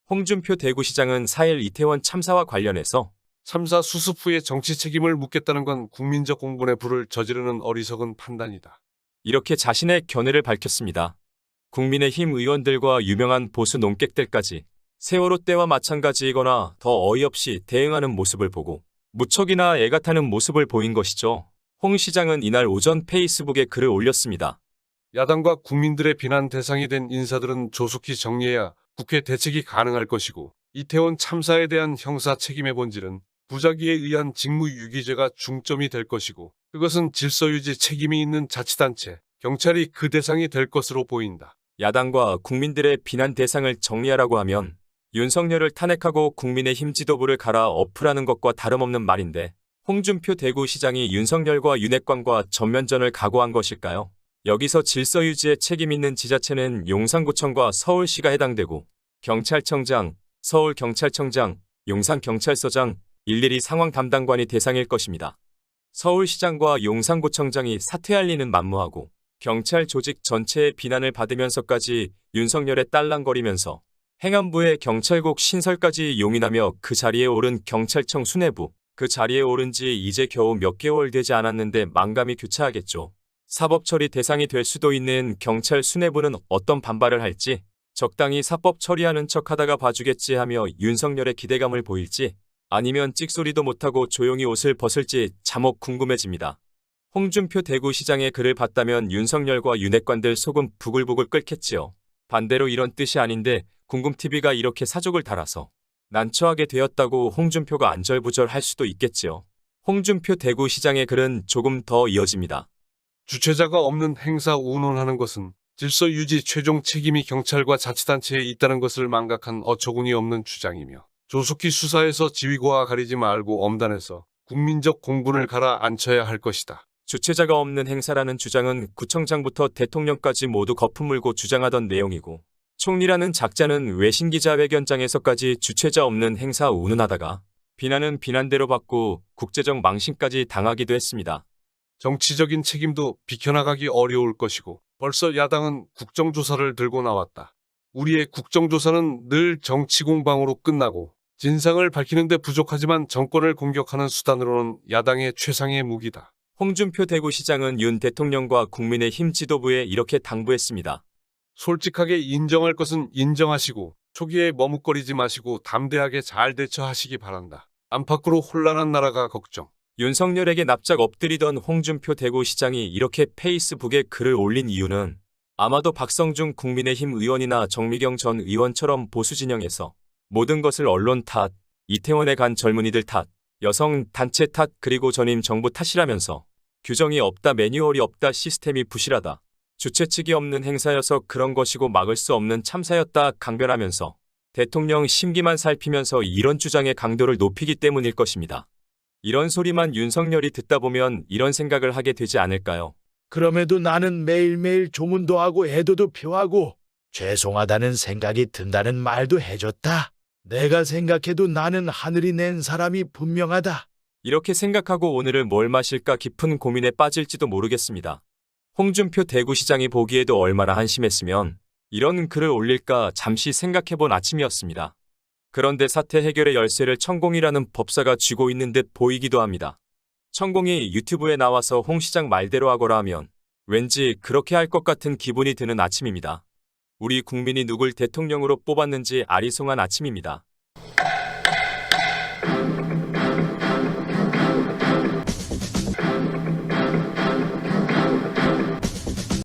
홍준표 대구시장은 4일 이태원 참사와 관련해서 참사 수습 후에 정치 책임을 묻겠다는 건 국민적 공분의 불을 저지르는 어리석은 판단이다. 이렇게 자신의 견해를 밝혔습니다. 국민의힘 의원들과 유명한 보수 논객들까지 세월호 때와 마찬가지이거나 더 어이없이 대응하는 모습을 보고 무척이나 애가 타는 모습을 보인 것이죠. 홍 시장은 이날 오전 페이스북에 글을 올렸습니다. 야당과 국민들의 비난 대상이 된 인사들은 조속히 정리해야 국회 대책이 가능할 것이고, 이태원 참사에 대한 형사 책임의 본질은 부작위에 의한 직무유기죄가 중점이 될 것이고, 그것은 질서유지 책임이 있는 자치단체, 경찰이 그 대상이 될 것으로 보인다. 야당과 국민들의 비난 대상을 정리하라고 하면 윤석열을 탄핵하고 국민의힘 지도부를 갈아엎으라는 것과 다름없는 말인데, 홍준표 대구시장이 윤석열과 윤핵관과 전면전을 각오한 것일까요? 여기서 질서유지에 책임 있는 지자체는 용산구청과 서울시가 해당되고, 경찰청장, 서울경찰청장, 용산경찰서장, 일일이 상황 담당관이 대상일 것입니다. 서울시장과 용산구청장이 사퇴할 리는 만무하고, 경찰 조직 전체의 비난을 받으면서까지 윤석열에 딸랑거리면서 행안부의 경찰국 신설까지 용인하며 그 자리에 오른 경찰청 수뇌부, 그 자리에 오른 지 이제 겨우 몇 개월 되지 않았는데 만감이 교차하겠죠. 사법 처리 대상이 될 수도 있는 경찰 수뇌부는 어떤 반발을 할지, 적당히 사법 처리하는 척하다가 봐주겠지 하며 윤석열의 기대감을 보일지, 아니면 찍소리도 못하고 조용히 옷을 벗을지 자목 궁금해집니다. 홍준표 대구시장의 글을 봤다면 윤석열과 윤핵관들 속은 부글부글 끓겠지요. 반대로 이런 뜻이 아닌데 궁금TV가 이렇게 사족을 달아서 난처하게 되었다고 홍준표가 안절부절할 수도 있겠지요. 홍준표 대구시장의 글은 조금 더 이어집니다. 주최자가 없는 행사 운운하는 것은 질서 유지 최종 책임이 경찰과 자치단체에 있다는 것을 망각한 어처구니 없는 주장이며, 조속히 수사해서 지휘고와 가리지 말고 엄단해서 국민적 공분을 가라앉혀야 할 것이다. 주최자가 없는 행사라는 주장은 구청장부터 대통령까지 모두 거품 물고 주장하던 내용이고, 총리라는 작자는 외신 기자회견장에서까지 주최자 없는 행사 운운하다가 비난은 비난대로 받고 국제적 망신까지 당하기도 했습니다. 정치적인 책임도 비켜나가기 어려울 것이고, 벌써 야당은 국정조사를 들고 나왔다. 우리의 국정조사는 늘 정치공방으로 끝나고 진상을 밝히는데 부족하지만 정권을 공격하는 수단으로는 야당의 최상의 무기다. 홍준표 대구시장은 윤 대통령과 국민의힘 지도부에 이렇게 당부했습니다. 솔직하게 인정할 것은 인정하시고 초기에 머뭇거리지 마시고 담대하게 잘 대처하시기 바란다. 안팎으로 혼란한 나라가 걱정. 윤석열에게 납작 엎드리던 홍준표 대구시장이 이렇게 페이스북에 글을 올린 이유는 아마도 박성중 국민의힘 의원이나 정미경 전 의원처럼 보수 진영에서 모든 것을 언론 탓, 이태원에 간 젊은이들 탓, 여성 단체 탓 그리고 전임 정부 탓이라면서 규정이 없다, 매뉴얼이 없다, 시스템이 부실하다, 주최 측이 없는 행사여서 그런 것이고 막을 수 없는 참사였다 강변하면서 대통령 심기만 살피면서 이런 주장의 강도를 높이기 때문일 것입니다. 이런 소리만 윤석열이 듣다 보면 이런 생각을 하게 되지 않을까요? 그럼에도 나는 매일매일 조문도 하고 애도도 표하고 죄송하다는 생각이 든다는 말도 해줬다. 내가 생각해도 나는 하늘이 낸 사람이 분명하다. 이렇게 생각하고 오늘은 뭘 마실까 깊은 고민에 빠질지도 모르겠습니다. 홍준표 대구시장이 보기에도 얼마나 한심했으면 이런 글을 올릴까 잠시 생각해본 아침이었습니다. 그런데 사태 해결의 열쇠를 천공이라는 법사가 쥐고 있는 듯 보이기도 합니다. 천공이 유튜브에 나와서 홍 시장 말대로 하거라 하면 왠지 그렇게 할 것 같은 기분이 드는 아침입니다. 우리 국민이 누굴 대통령으로 뽑았는지 아리송한 아침입니다.